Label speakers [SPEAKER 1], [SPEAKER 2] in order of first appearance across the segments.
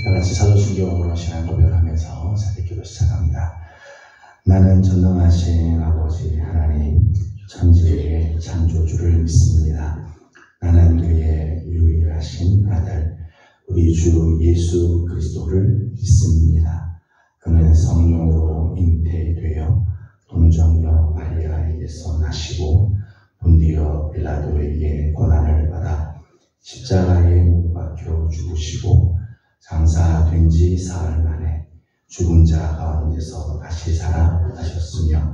[SPEAKER 1] 다같이 사도신경으로 신앙 고백하면서 새벽기도 시작합니다. 나는 전능하신 아버지 하나님 천지의 창조주를 믿습니다. 나는 그의 유일하신 아들 우리 주 예수 그리스도를 믿습니다. 그는 성령으로 잉태되어 동정녀 마리아에게서 나시고 본디오 빌라도에게 고난을 받아 십자가에 못 박혀 죽으시고 장사된 지 사흘 만에 죽은 자 가운데서 다시 살아나셨으며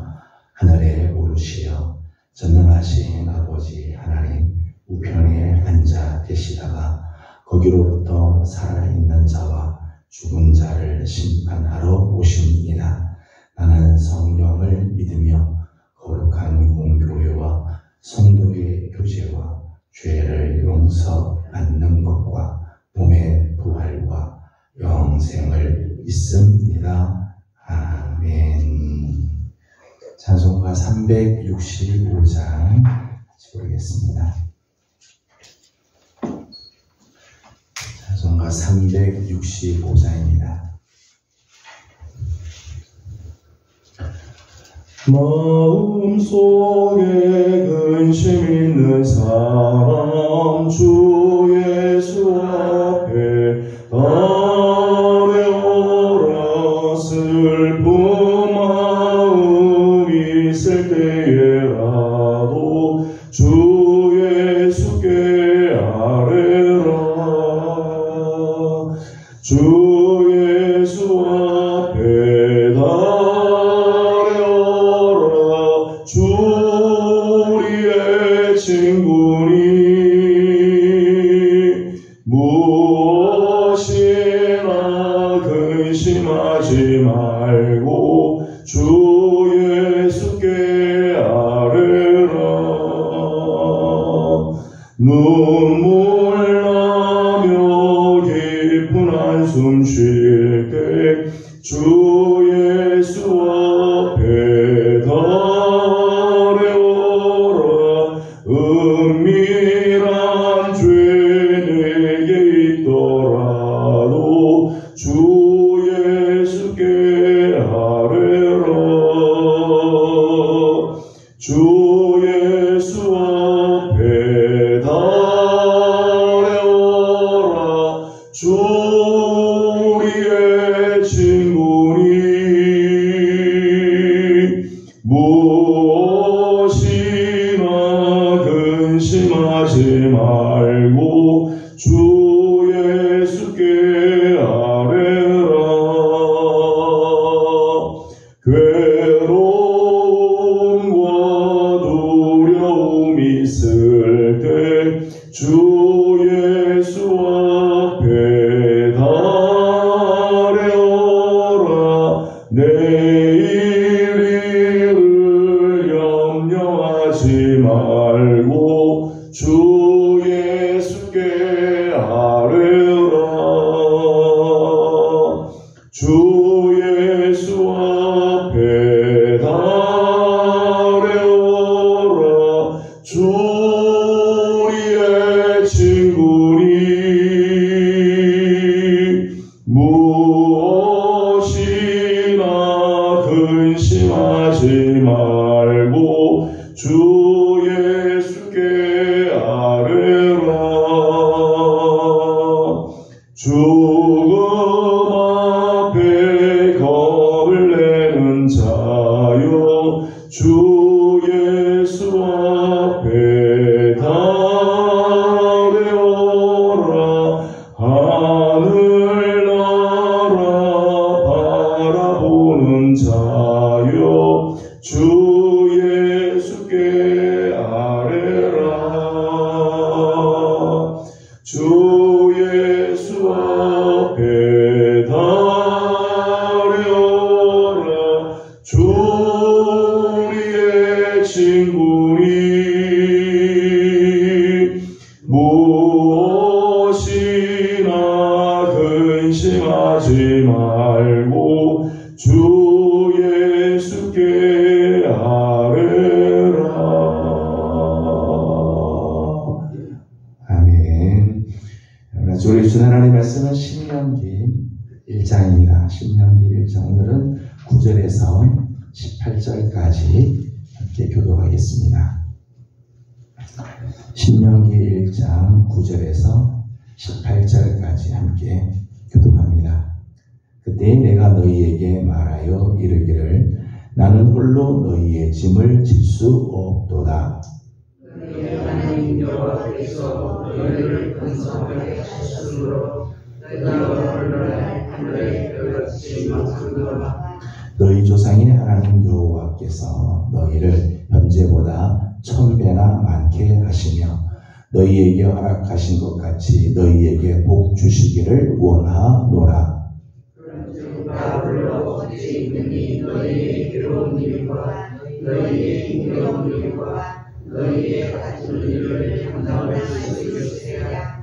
[SPEAKER 1] 하늘에 오르시어 전능하신 아버지 하나님 우편에 앉아 계시다가 거기로부터 살아있는 자와 죽은 자를 심판하러 오십니다. 나는 성령을 믿으며 거룩한 공교회와 성도의 교제와 죄를 용서받는 것과 몸의 부활과 영생을 믿습니다. 아멘. 찬송가 365장 같이 부르겠습니다. 찬송가 365장입니다. 마음속에 근심 있는 사람 주 예수 앞에 아뢰오라. 슬픈 마음 있을 때에라도 주 예수께 아뢰라. 주 예수 앞에 아뢰오라. 주 우리의 친구니 무엇이나 근심하지 말고 주 예수께 아뢰라. 눈물 나며 깊은 한숨 쉴 때 주 예수 앞에 아뢰오라. 은밀한 죄 내게 있더라도 주 예수께 아뢰라. 주 예수 앞에 아뢰오라. 주 우리의 친구니 무엇이나 근심하지 말고 주 예수께 아뢰라. 괴로움과 두려움 있을 때 주 예수 앞에 아뢰오라. 내일 일을 염려하지 말고 주 예수께 아뢰라. 주 예수 앞에 아뢰오라. 주 우리의 친구니 무엇이나 근심하지 말고 주 예수께 아뢰라. 죽음 앞에 겁을 내는 자여 주 예수 앞에 아뢰오라. 하늘나라 바라보는 자여 주 예수께 아뢰라. 주 예수 앞에 아뢰오라. 주 우리의 친구니
[SPEAKER 2] 말씀은 신명기 1장입니다. 신명기 1장 오늘은 9절에서 18절까지 함께 교독하겠습니다. 신명기 1장 9절에서 18절까지 함께 교독합니다. 그때 내가 너희에게 말하여 이르기를 나는 홀로 너희의 짐을 질 수 없도다.
[SPEAKER 3] 너희 하나님 여호와께서 너희를 번성하게 하셨으므로 너희가 오늘날 하늘의 별같이 많도다.
[SPEAKER 2] 너희 조상의 하나님 여호와께서 너희를 현재보다 1000배나 많게 하시며 너희에게 허락하신 것 같이 너희에게 복 주시기를 원하노라.
[SPEAKER 3] 그런즉 나 홀로 어찌 있느니 너희의 괴로운 일과 너희의 힘겨운 일과 너희의 같은 일을 감당할 수 있으리라.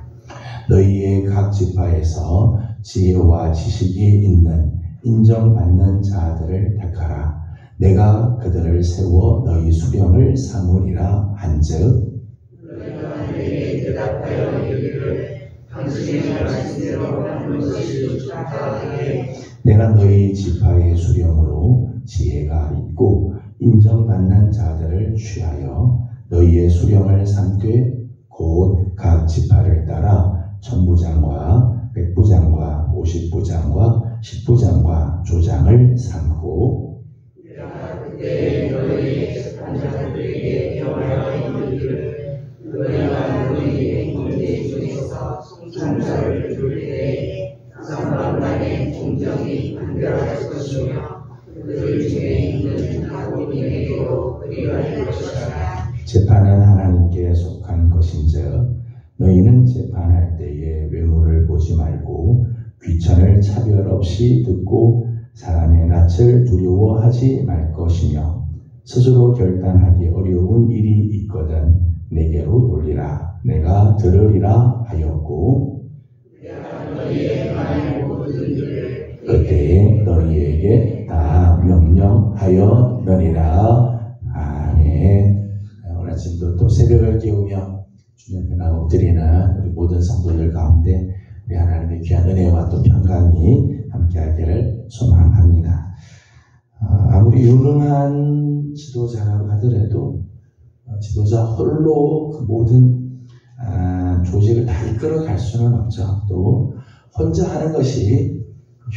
[SPEAKER 2] 너희의 각 지파에서 지혜와 지식이 있는 인정받는 자들을 택하라. 내가 그들을 세워 너희 수령을 삼으리라 한즉
[SPEAKER 3] 너희가 내게 대답하여 이르기를 당신의 말씀대로 하는 것이 좋다하되
[SPEAKER 2] 내가 너희 지파의 수령으로 지혜가 있고 인정받는 자들을 취하여 너희의 수령을 삼되 곧 각 지파를 따라 천부장과 백부장과 50부장과 10부장과 조장을 삼고
[SPEAKER 3] 내가 그때 너희의 재판장들에게 명하여 이르기를 너희가 너희의 문제 중에서 송사를 줄 때에 3만의 공정이 판결할 것이며 그들 중에 있는 각국인에게도 그리할 것이라.
[SPEAKER 2] 재판은 하나님께 속한 것인즉 너희는 재판할 때에 외모를 보지 말고 귀천을 차별 없이 듣고 사람의 낯을 두려워하지 말 것이며 스스로 결단하기 어려운 일이 있거든 내게로 돌리라. 내가 들으리라 하였고
[SPEAKER 3] 내가 너희의 말의 모든 일을
[SPEAKER 2] 그때에 너희에게 다 명령하였느니라. 아멘. 오늘 아침도 또 새벽을 깨우며 주님 앞에 나와 엎드리는 우리 모든 성도들 가운데 우리 하나님의 귀한 은혜와 또 평강이 함께하기를 소망합니다. 아무리 유능한 지도자라고 하더라도 지도자 홀로 그 모든 조직을 다 이끌어갈 수는 없죠. 또 혼자 하는 것이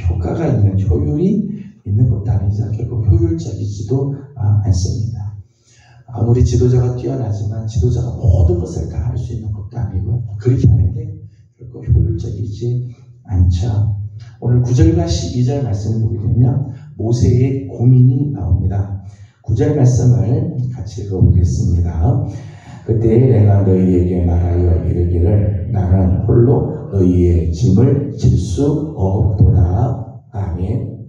[SPEAKER 2] 효과가 있는 효율이 있는 것도 아니죠. 결국 효율적이지도 않습니다. 아무리 지도자가 뛰어나지만 지도자가 모든 것을 다 할 수 있는 것도 아니고요. 그렇게 하는 게 결국 효율적이지 않죠. 오늘 9절과 12절 말씀을 보게 되면 모세의 고민이 나옵니다. 9절 말씀을 같이 읽어보겠습니다. 그때 내가 너희에게 말하여 이르기를 나는 홀로 너희의 짐을 질 수 없도다. 아멘.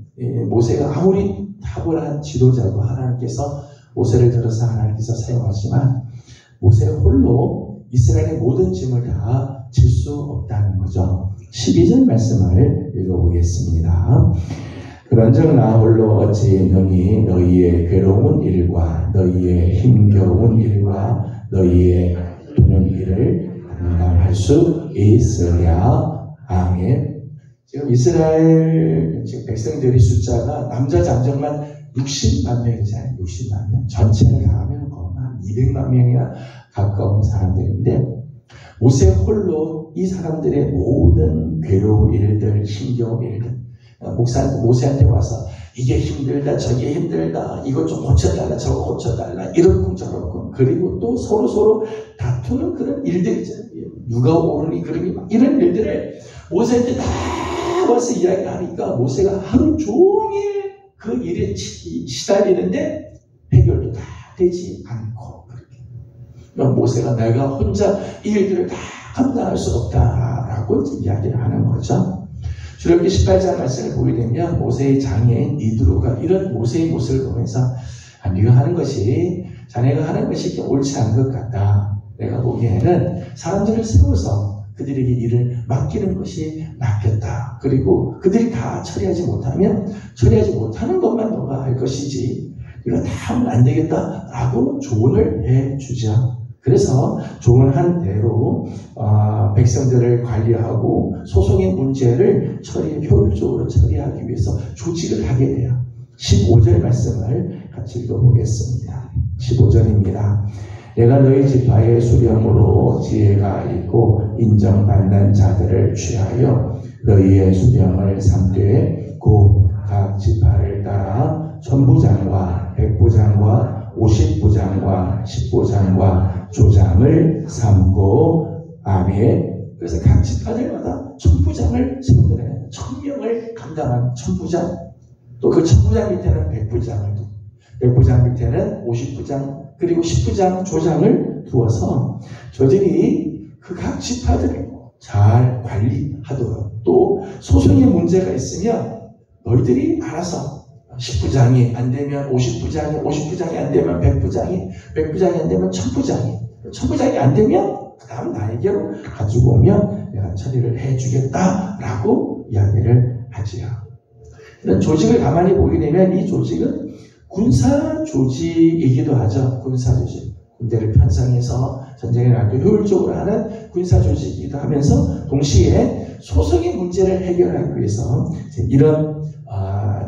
[SPEAKER 2] 모세가 아무리 탁월한 지도자고 하나님께서 모세를 들어서 하나님께서 사용하지만 모세 홀로 이스라엘의 모든 짐을 다 질 수 없다는 거죠. 12절 말씀을 읽어보겠습니다. 그런즉 나 홀로 어찌 능히 너희의 괴로운 일과 너희의 힘겨운 일과 너희의 도는 일을 감당할 수 있으랴. 아멘. 지금 이스라엘 백성들의 숫자가 남자 잠정만 60만 명이잖아요. 60만 명. 전체를 다 하면 한 200만 명이나 가까운 사람들인데 모세 홀로 이 사람들의 모든 괴로운 일들, 힘겨운 일들 모세한테 와서 이게 힘들다, 저게 힘들다, 이것 좀 고쳐달라, 저거 고쳐달라, 이렇군 저렇군. 그리고 또 서로 다투는 그런 일들이잖아요. 누가 옳으니 그러니 막 이런 일들을 모세한테 다 와서 이야기하니까 모세가 하루 종일 그 일에 시달리는데 해결도 다 되지 않고 그렇게. 모세가 내가 혼자 이 일들을 다 감당할 수 없다라고 이야기를 하는 거죠. 출애굽기 18장 말씀을 보게 되면 모세의 장애인 이드로가 이런 모세의 모습을 보면서 네가 하는 것이 자네가 하는 것이 옳지 않은 것 같다. 내가 보기에는 사람들을 세워서 그들에게 일을 맡기는 것이 낫겠다. 그리고 그들이 다 처리하지 못하는 것만 너가 할 것이지 이거 다 하면 안 되겠다라고 조언을 해주죠. 그래서 좋은 한대로 백성들을 관리하고 소송의 문제를 효율적으로 처리하기 위해서 조직을 하게 돼요. 15절 말씀을 같이 읽어보겠습니다. 15절입니다. 내가 너희 지파의 수령으로 지혜가 있고 인정받는 자들을 취하여 너희의 수령을 삼되 곧 각 지파를 따라 천부장과 백부장과 50부장과 10부장과 조장을 삼고 아멘. 그래서 각 지파들마다 천부장을 세우더래요. 1000명을 감당한 천부장, 또 그 천부장 밑에는 백부장을 두고 백부장 밑에는 50부장 그리고 10부장 조장을 두어서 저들이 그 각 지파들을 잘 관리하도록, 또 소송의 문제가 있으면 너희들이 알아서 10부장이 안 되면 50부장이, 50부장이 안 되면 100부장이, 100부장이 안 되면 1000부장이, 1000부장이 안 되면 그 다음 나에게로 가지고 오면 내가 처리를 해주겠다라고 이야기를 하지요. 이런 조직을 가만히 보게 되면 이 조직은 군사 조직이기도 하죠. 군사 조직. 군대를 편성해서 전쟁에 나가도 효율적으로 하는 군사 조직이기도 하면서 동시에 소송의 문제를 해결하기 위해서 이런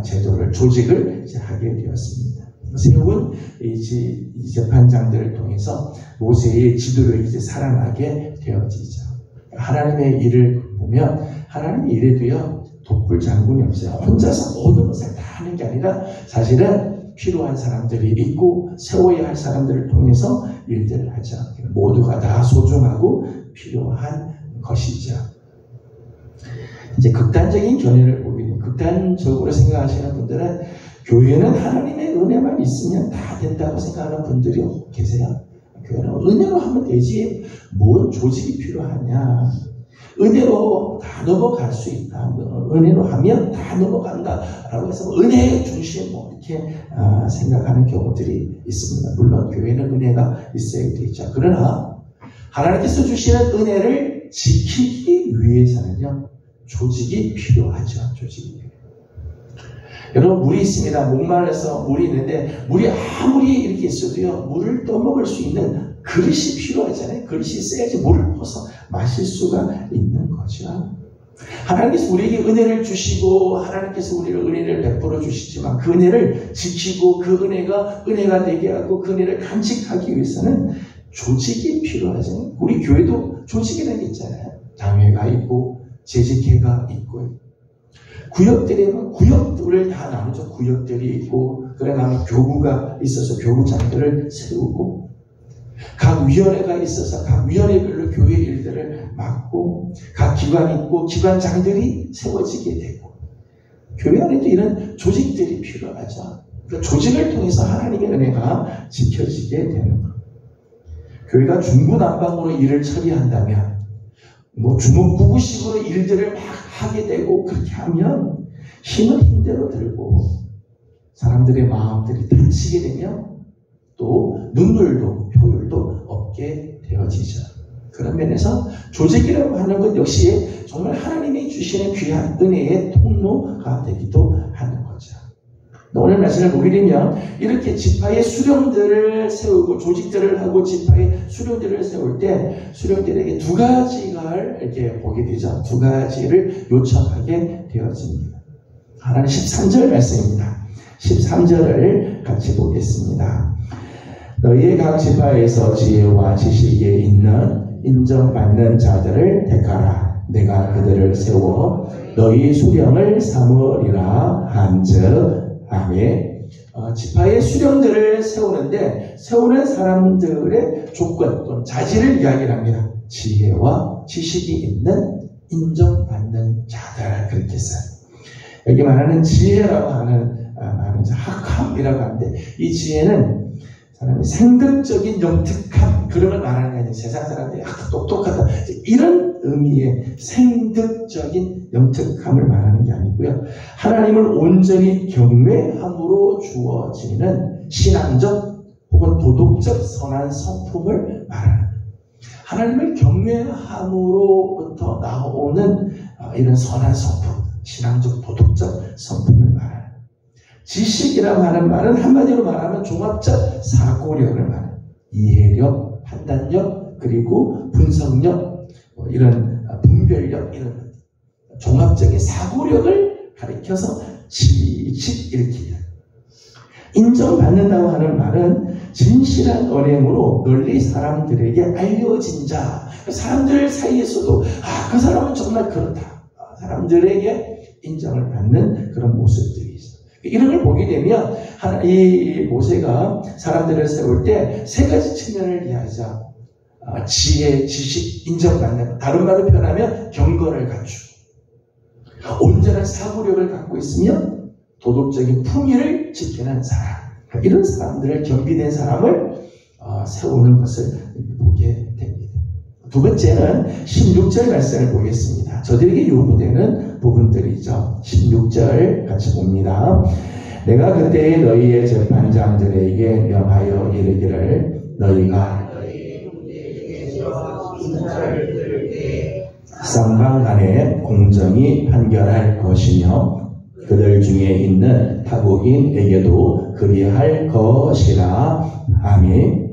[SPEAKER 2] 제도를, 조직을 하게 되었습니다. 세운 이 재판장들을 통해서 모세의 지도를 살아나게 되어지죠. 하나님의 일을 보면 하나님의 일에도요, 독불 장군이 없어요. 혼자서 모든 것을 다 하는 게 아니라 사실은 필요한 사람들이 있고 세워야 할 사람들을 통해서 일들을 하죠. 모두가 다 소중하고 필요한 것이죠. 이제 극단적인 견해를 보게 되면, 극단적으로 생각하시는 분들은 교회는 하나님의 은혜만 있으면 다 된다고 생각하는 분들이 계세요. 교회는 은혜로 하면 되지 뭔 조직이 필요하냐, 은혜로 다 넘어갈 수 있다, 은혜로 하면 다 넘어간다라고 해서 은혜의 중심 이렇게 생각하는 경우들이 있습니다. 물론 교회는 은혜가 있어야 되죠. 그러나 하나님께서 주시는 은혜를 지키기 위해서는요, 조직이 필요하죠. 조직이. 여러분, 물이 있습니다. 목마르서 물이 있는데 물이 아무리 이렇게 있어도요, 물을 떠먹을 수 있는 그릇이 필요하잖아요. 그릇이 있어야지 물을 퍼서 마실 수가 있는 거죠. 하나님께서 우리에게 은혜를 주시고 하나님께서 우리를 은혜를 베풀어 주시지만 그 은혜를 지키고 그 은혜가 되게 하고 그 은혜를 간직하기 위해서는 조직이 필요하잖아요. 우리 교회도 조직이라는 게 있잖아요. 당회가 있고 재직회가 있고 구역들이면 구역들을 다 나누죠. 구역들이 있고 그래 나면 교구가 있어서 교구장들을 세우고 각 위원회가 있어서 각 위원회별로 교회 일들을 맡고 각 기관이 있고 기관장들이 세워지게 되고 교회 안에도 이런 조직들이 필요하죠. 그러니까 조직을 통해서 하나님의 은혜가 지켜지게 되는 것. 교회가 중구난방으로 일을 처리한다면 주먹구구식으로 일들을 막 하게 되고 그렇게 하면 힘은 힘대로 들고 사람들의 마음들이 다치게 되면 또 눈물도 효율도 없게 되어지죠. 그런 면에서 조직이라고 하는 것 역시 정말 하나님이 주시는 귀한 은혜의 통로가 되기도 하는 거죠. 오늘 말씀을 보게 되면 이렇게 지파의 수령들을 세우고 조직들을 하고 지파의 수령들을 세울 때 수령들에게 두 가지를 이렇게 보게 되죠. 두 가지를 요청하게 되어집니다. 하나는 13절 말씀입니다. 13절을 같이 보겠습니다. 너희의 각 지파에서 지혜와 지식에 있는 인정받는 자들을 택하라. 내가 그들을 세워 너희 수령을 삼으리라 한즉 아멘. 지파의 수령들을 세우는데 세우는 사람들의 조건 또는 자질을 이야기합니다. 지혜와 지식이 있는 인정받는 자들, 그렇게 써요. 여기 말하는 지혜라고 하는 말은 학함이라고 하는데 이 지혜는 사람의 생득적인 영특함, 그런 걸 말하는 게 아니에요. 세상 사람들이 똑똑하다 이런 의미의 생득적인 영특함을 말하는 게 아니고요. 하나님을 온전히 경외함으로 주어지는 신앙적 혹은 도덕적 선한 성품을 말하는 거예요. 하나님을 경외함으로부터 나오는 이런 선한 성품, 신앙적 도덕적 성품을 말하는 거예요. 지식이라고 하는 말은 한마디로 말하면 종합적 사고력을 말해요. 이해력, 판단력, 그리고 분석력, 이런 분별력, 이런 종합적인 사고력을 가리켜서 이렇게 인정받는다고 하는 말은 진실한 언행으로 널리 사람들에게 알려진 자, 사람들 사이에서도 그 사람은 정말 그렇다, 사람들에게 인정을 받는 그런 모습들이 있어요. 이런 걸 보게 되면 이 모세가 사람들을 세울 때 세 가지 측면을 이해하자. 지혜, 지식, 인정받는, 다른 말로 표현하면 경건을 갖추고 온전한 사고력을 갖고 있으며 도덕적인 품위를 지키는 사람, 이런 사람들을 겸비된 사람을 세우는 것을 보게 됩니다. 두 번째는 16절 말씀을 보겠습니다. 저들에게 요구되는 부분들이죠. 16절 같이 봅니다. 내가 그때 너희의 재판장들에게 명하여 이르기를 너희가 쌍방 간에 공정히 판결할 것이며 그들 중에 있는 타국인에게도 그리할 것이라. 아멘.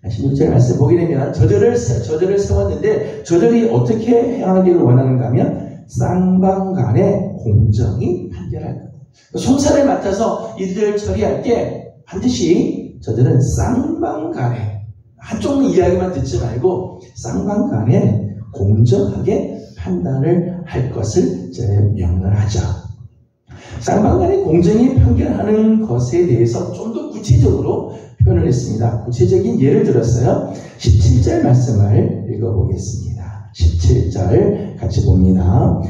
[SPEAKER 2] 16절 말씀 보게 되면 저들을 세웠는데 저들이 어떻게 행하기를 원하는가 하면 쌍방 간에 공정히 판결할 것. 송사를 맡아서 일들을 처리할 때 반드시 저들은 쌍방 간에, 한쪽 이야기만 듣지 말고 쌍방 간에 공정하게 판단을 할 것을 명령을 하죠. 쌍방 간에 공정히 판결하는 것에 대해서 좀 더 구체적으로 표현을 했습니다. 구체적인 예를 들었어요. 17절 말씀을 읽어보겠습니다. 17절 같이 봅니다.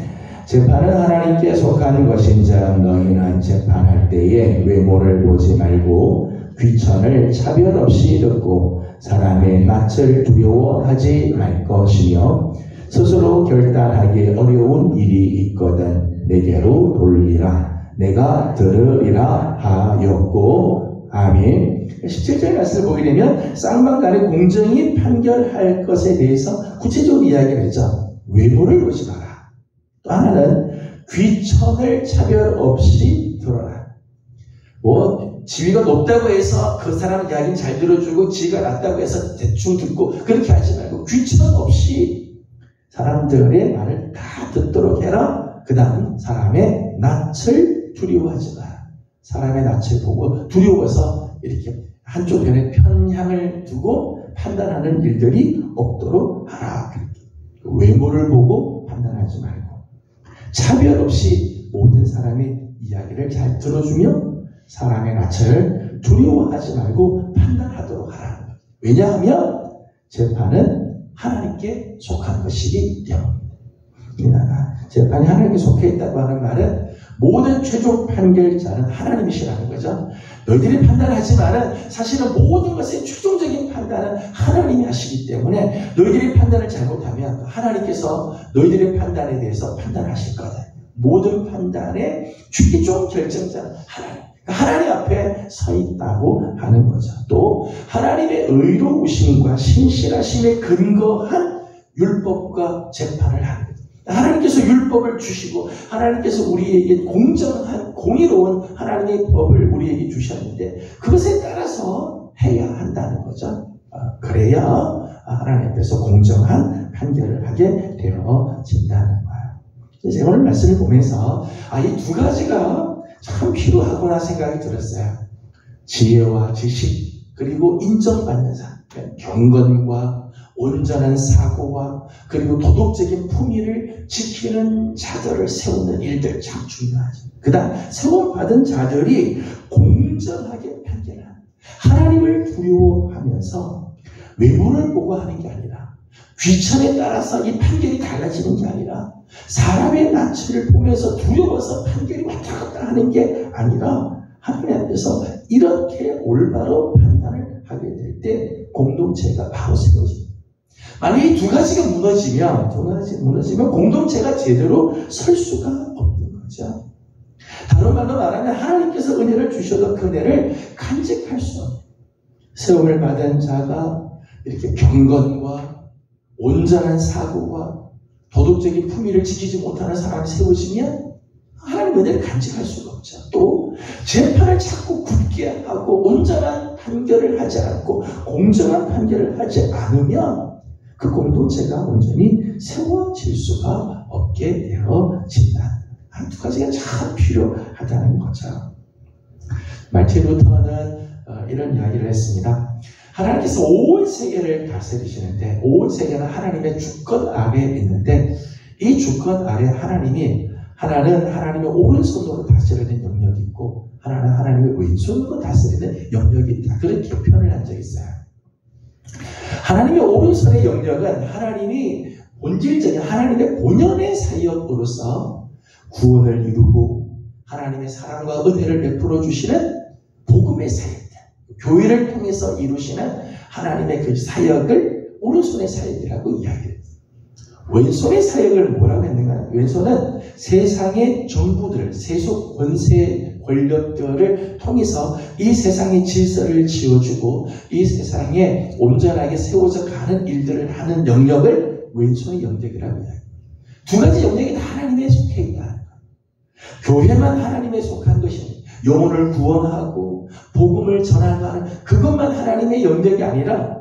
[SPEAKER 2] 재판은 하나님께 속한 것인즉 너희는 재판할 때에 외모를 보지 말고 귀천을 차별 없이 듣고 사람의 낯을 두려워하지 말 것이며 스스로 결단하기 어려운 일이 있거든 내게로 돌리라. 내가 들으리라 하였고. 아멘. 17절 말씀을 보게 되면 쌍방 간에 공정히 판결할 것에 대해서 구체적으로 이야기를 했죠. 외모를 보지 마라. 또 하나는 귀천을 차별 없이 들어라. 지위가 높다고 해서 그 사람 이야기는 잘 들어주고 지위가 낮다고 해서 대충 듣고 그렇게 하지 말고 귀천 없이 사람들의 말을 다 듣도록 해라. 그 다음 사람의 낯을 두려워하지 마라. 사람의 낯을 보고 두려워서 이렇게 한쪽 편에 편향을 두고 판단하는 일들이 없도록 하라. 외모를 보고 판단하지 말고 차별 없이 모든 사람의 이야기를 잘 들어주며 사람의 낯을 두려워하지 말고 판단하도록 하라는 거예요. 왜냐하면 재판은 하나님께 속한 것이기 때문입니다. 재판이 하나님께 속해 있다고 하는 말은 모든 최종 판결자는 하나님이시라는 거죠. 너희들이 판단하지만은 사실은 모든 것의 최종적인 판단은 하나님이 하시기 때문에 너희들이 판단을 잘못하면 하나님께서 너희들의 판단에 대해서 판단하실 거다. 모든 판단의 최종 결정자는 하나님. 하나님 앞에 서 있다고 하는 거죠. 또 하나님의 의로우심과 신실하심에 근거한 율법과 재판을 하는 거죠. 하나님께서 율법을 주시고 하나님께서 우리에게 공정한 공의로운 하나님의 법을 우리에게 주셨는데 그것에 따라서 해야 한다는 거죠. 그래야 하나님 앞에서 공정한 판결을 하게 되어진다는 거예요. 제가 오늘 말씀을 보면서 이 두 가지가 참 필요하구나 생각이 들었어요. 지혜와 지식, 그리고 인정받는 사람, 경건과 온전한 사고와 그리고 도덕적인 품위를 지키는 자들을 세우는 일들 참 중요하죠. 그 다음 세움받은 자들이 공정하게 판결하는, 하나님을 두려워하면서 외모를 보고 하는 게 아니라 귀천에 따라서 이 판결이 달라지는 게 아니라 사람의 낯을 보면서 두려워서 판결이 왔다 갔다 하는 게 아니라 하나님 앞에서 이렇게 올바로 판단을 하게 될 때 공동체가 바로 세워집니다. 만약에 이 두 가지가 무너지면 공동체가 제대로 설 수가 없는 거죠. 다른 말로 말하면 하나님께서 은혜를 주셔도 그 은혜를 간직할 수 없는, 세움을 받은 자가 이렇게 경건과 온전한 사고와 도덕적인 품위를 지키지 못하는 사람이 세워지면 하나님 은혜를 간직할 수가 없죠. 또 재판을 자꾸 굳게 하고 온전한 판결을 하지 않고 공정한 판결을 하지 않으면 그 공동체가 온전히 세워질 수가 없게 되어진다. 한 두 가지가 참 필요하다는 거죠. 마틴 루터는 이런 이야기를 했습니다. 하나님께서 온 세계를 다스리시는데 온 세계는 하나님의 주권 아래에 있는데 이 주권 아래 하나는 하나님의 오른손으로 다스리는 영역이 있고 하나는 하나님의 왼손으로 다스리는 영역이 있다. 그렇게 표현을 한 적이 있어요. 하나님의 오른손의 영역은 하나님이 본질적인 하나님의 본연의 사역으로서 구원을 이루고 하나님의 사랑과 은혜를 베풀어 주시는 복음의 사역들, 교회를 통해서 이루시는 하나님의 그 사역을 오른손의 사역이라고 이야기해요. 왼손의 사역을 뭐라고 했는가? 왼손은 세상의 정부들, 세속 권세 권력들을 통해서 이 세상의 질서를 지어주고 이 세상에 온전하게 세워져 가는 일들을 하는 영역을 왼손의 영역이라고 해요. 두 가지 영역이 다 하나님에 속해 있다. 교회만 하나님에 속한 것입니다. 영혼을 구원하고 복음을 전하는 그것만 하나님의 영역이 아니라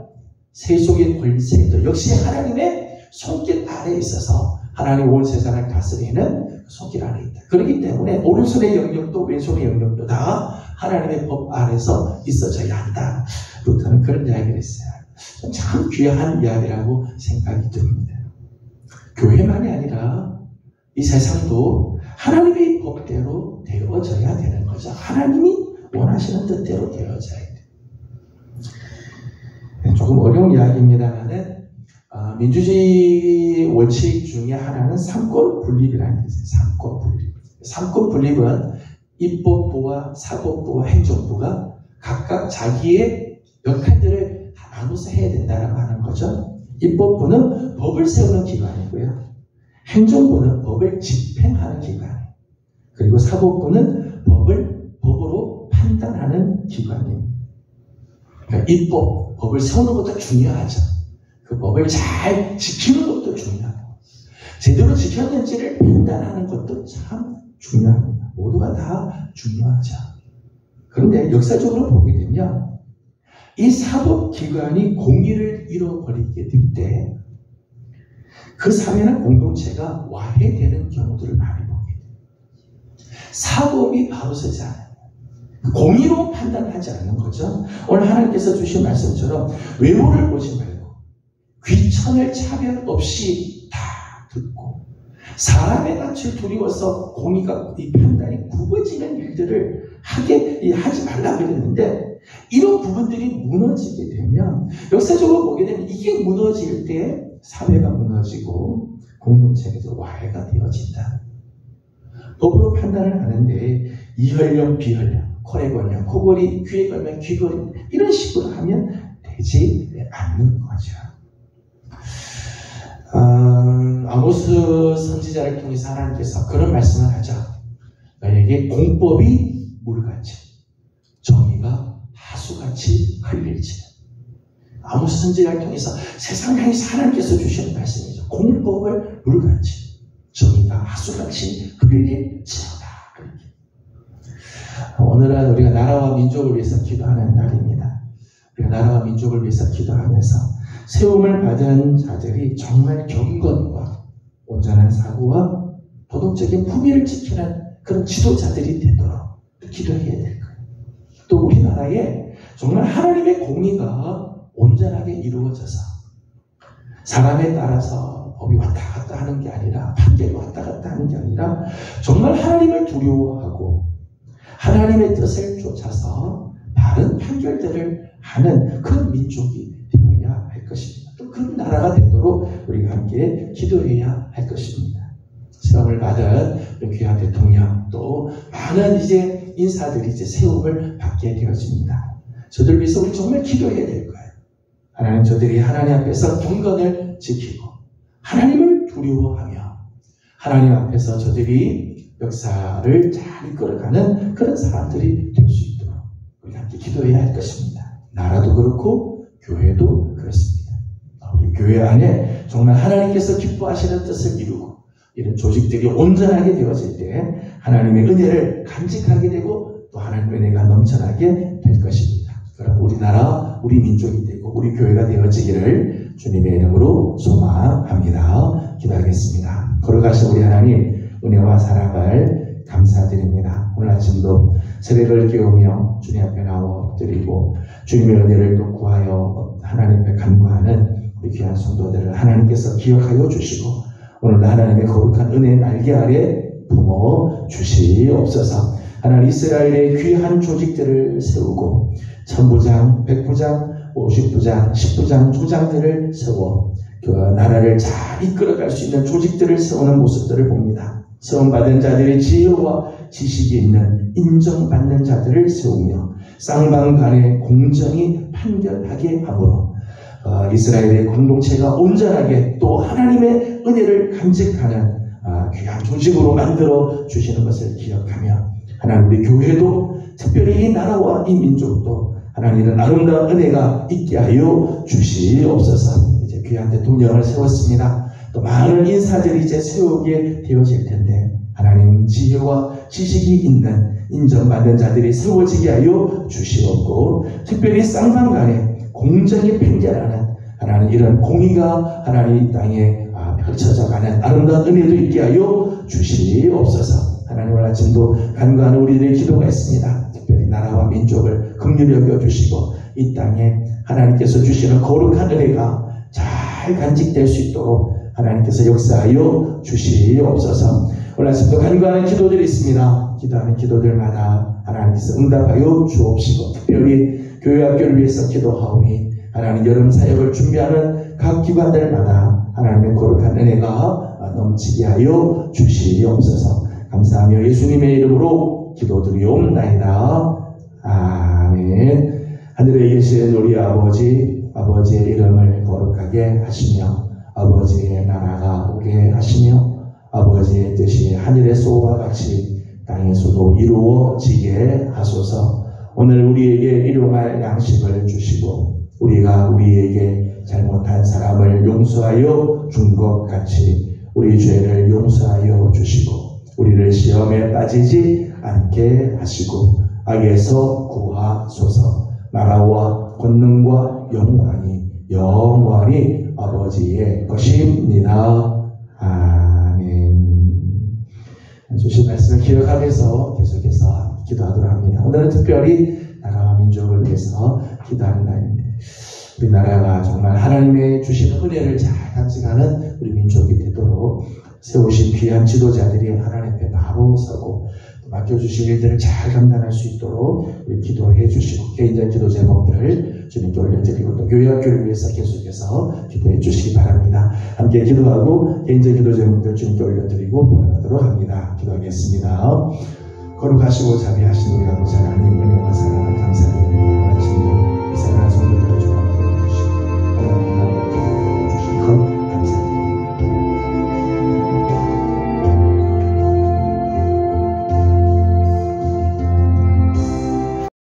[SPEAKER 2] 세속의 권세들 역시 하나님의 손길 아래에 있어서 하나님 온 세상을 다스리는 손길 아래에 있다. 그렇기 때문에 오른손의 영역도 왼손의 영역도 다 하나님의 법 아래서 있어져야 한다. 루터는 그런 이야기를 했어요. 참 귀한 이야기라고 생각이 듭니다. 교회만이 아니라 이 세상도 하나님의 법대로 되어져야 되는 거죠. 하나님이 원하시는 뜻대로 되어져야 돼요. 조금 어려운 이야기입니다만은 민주주의 원칙 중에 하나는 삼권 분립이라는 게 있어요. 삼권 분립. 삼권 분립은 입법부와 사법부와 행정부가 각각 자기의 역할들을 나눠서 해야 된다라고 하는 거죠. 입법부는 법을 세우는 기관이고요. 행정부는 법을 집행하는 기관이에요. 그리고 사법부는 법으로 판단하는 기관이에요. 그러니까 법을 세우는 것도 중요하죠. 그 법을 잘 지키는 것도 중요하고 제대로 지켰는지를 판단하는 것도 참 중요합니다. 모두가 다 중요하죠. 그런데 역사적으로 보게 되면 이 사법기관이 공의를 잃어버리게 될 때 그 사회나 공동체가 와해되는 경우들을 많이 보게 돼요. 사법이 바로 서지 않아요. 공의로 판단하지 않는 거죠. 오늘 하나님께서 주신 말씀처럼 외모를 보지 말고 귀천을 차별 없이 다 듣고 사람의 낯을 두려워서 공의가 이 판단이 굽어지는 일들을 하지 말라 그랬는데 이런 부분들이 무너지게 되면 역사적으로 보게 되면 이게 무너질 때 사회가 무너지고 공동체에서 와해가 되어진다. 법으로 판단을 하는데 이혈령, 비혈령, 코에 걸면 코걸이, 귀에 걸면 귀걸이 이런 식으로 하면 되지 않는 거죠. 아모스 선지자를 통해서 하나님께서 그런 말씀을 하죠. 너에게 공법이 물같이 정의가 하수같이 흘릴지. 아모스 선지자를 통해서 세상을 향해서 하나님께서 주시는 말씀이죠. 공법을 물같이 정의가 하수같이 흘릴지어다. 오늘은 우리가 나라와 민족을 위해서 기도하는 날입니다. 우리가 나라와 민족을 위해서 기도하면서 세움을 받은 자들이 정말 경건과 온전한 사고와 도덕적인 품위를 지키는 그런 지도자들이 되도록 기도해야 될 거예요. 또 우리나라에 정말 하나님의 공의가 온전하게 이루어져서 사람에 따라서 법이 왔다 갔다 하는 게 아니라 판결이 왔다 갔다 하는 게 아니라 정말 하나님을 두려워하고 하나님의 뜻을 쫓아서 바른 판결들을 하는 그런 민족이 되어야 할 것입니다. 또 그런 나라가 되도록 우리가 함께 기도해야 할 것입니다. 세움을 받은 귀한 대통령 또 많은 이제 인사들이 이제 세움을 받게 되어집니다. 저들 위해서 우리 정말 기도해야 될 거예요. 하나님 저들이 하나님 앞에서 경건을 지키고 하나님을 두려워하며 하나님 앞에서 저들이 역사를 잘 이끌어가는 그런 사람들이 될 수 있도록 우리 함께 기도해야 할 것입니다. 나라도 그렇고 교회도 그렇습니다. 우리 교회 안에 정말 하나님께서 기뻐하시는 뜻을 이루고 이런 조직들이 온전하게 되어질 때 하나님의 은혜를 간직하게 되고 또 하나님의 은혜가 넘쳐나게 될 것입니다. 그런 우리나라, 우리 민족이 되고 우리 교회가 되어지기를 주님의 이름으로 소망합니다. 기도하겠습니다. 거룩하신 우리 하나님, 은혜와 사랑을 감사드립니다. 오늘 아침도 새벽을 깨우며 주님 앞에 나와 엎드리고 주님의 은혜를 또 구하여 하나님 앞에 간구하는 우리 귀한 성도들을 하나님께서 기억하여 주시고 오늘도 하나님의 거룩한 은혜의 날개 아래 품어 주시옵소서. 하나님, 이스라엘의 귀한 조직들을 세우고 천부장, 백부장, 50부장, 10부장, 조장들을 세워 그 나라를 잘 이끌어갈 수 있는 조직들을 세우는 모습들을 봅니다. 세움받은 자들의 지혜와 지식이 있는 인정받는 자들을 세우며 쌍방간에 공정히 판결하게 하므로 이스라엘의 공동체가 온전하게 또 하나님의 은혜를 간직하는 귀한 조직으로 만들어 주시는 것을 기억하며 하나님, 우리 교회도 특별히 이 나라와 이 민족도 하나님 이런 아름다운 은혜가 있게 하여 주시옵소서. 이제 귀한 대통령을 세웠습니다. 또 많은 인사들이 이제 세우게 되어질 텐데 하나님, 지혜와 지식이 있는 인정받는 자들이 세워지게 하여 주시옵고 특별히 쌍방간에 공정히 판결하는 하나님 이런 공의가 하나님 이 땅에 펼쳐져가는 아름다운 은혜도 있게 하여 주시옵소서. 하나님, 오늘 아침도 간구하는 우리들의 기도가 있습니다. 특별히 나라와 민족을 긍휼히 여겨주시고 이 땅에 하나님께서 주시는 거룩한 은혜가 잘 간직될 수 있도록 하나님께서 역사하여 주시옵소서. 오늘 아침도 간구하는 기도들이 있습니다. 기도하는 기도들마다 하나님께서 응답하여 주옵시고 특별히 교회 학교를 위해서 기도하오니 하나님, 여름 사역을 준비하는 각 기관들마다 하나님의 거룩한 은혜가 넘치게 하여 주시옵소서. 감사하며 예수님의 이름으로 기도드리옵나이다. 아멘. 하늘에 계신 우리 아버지, 아버지의 이름을 거룩하게 하시며 아버지의 나라가 오게 하시며 아버지의 뜻이 하늘에서와 같이 땅에서도 이루어지게 하소서. 오늘 우리에게 일용할 양식을 주시고 우리가 우리에게 잘못한 사람을 용서하여 준 것 같이 우리 죄를 용서하여 주시고 우리를 시험에 빠지지 않게 하시고 악에서 구하소서. 나라와 권능과 영광이 영원히 아버지의 것입니다. 아멘. 주신 말씀을 기억하면서 계속해서 기도하도록 합니다. 오늘은 특별히 나라와 민족을 위해서 기도하는 날입니다. 우리나라가 정말 하나님의 주시는 은혜를 잘 간직하는 우리 민족이 되도록 세우신 귀한 지도자들이 하나님 앞에 바로 서고 맡겨주신 일들을 잘 감당할 수 있도록 우리 기도해 주시고 개인적 기도 제목들 주님께 올려드리고 또 교회 학교를 위해서 계속해서 기도해 주시기 바랍니다. 함께 기도하고 개인적 기도 제목들 주님께 올려드리고 돌아가도록 합니다. 기도하겠습니다. 거룩하시고 자비하신 우리 아버지 하나님, 은혜와 사랑을 감사드립니다. 오늘 아침도 이 사랑하신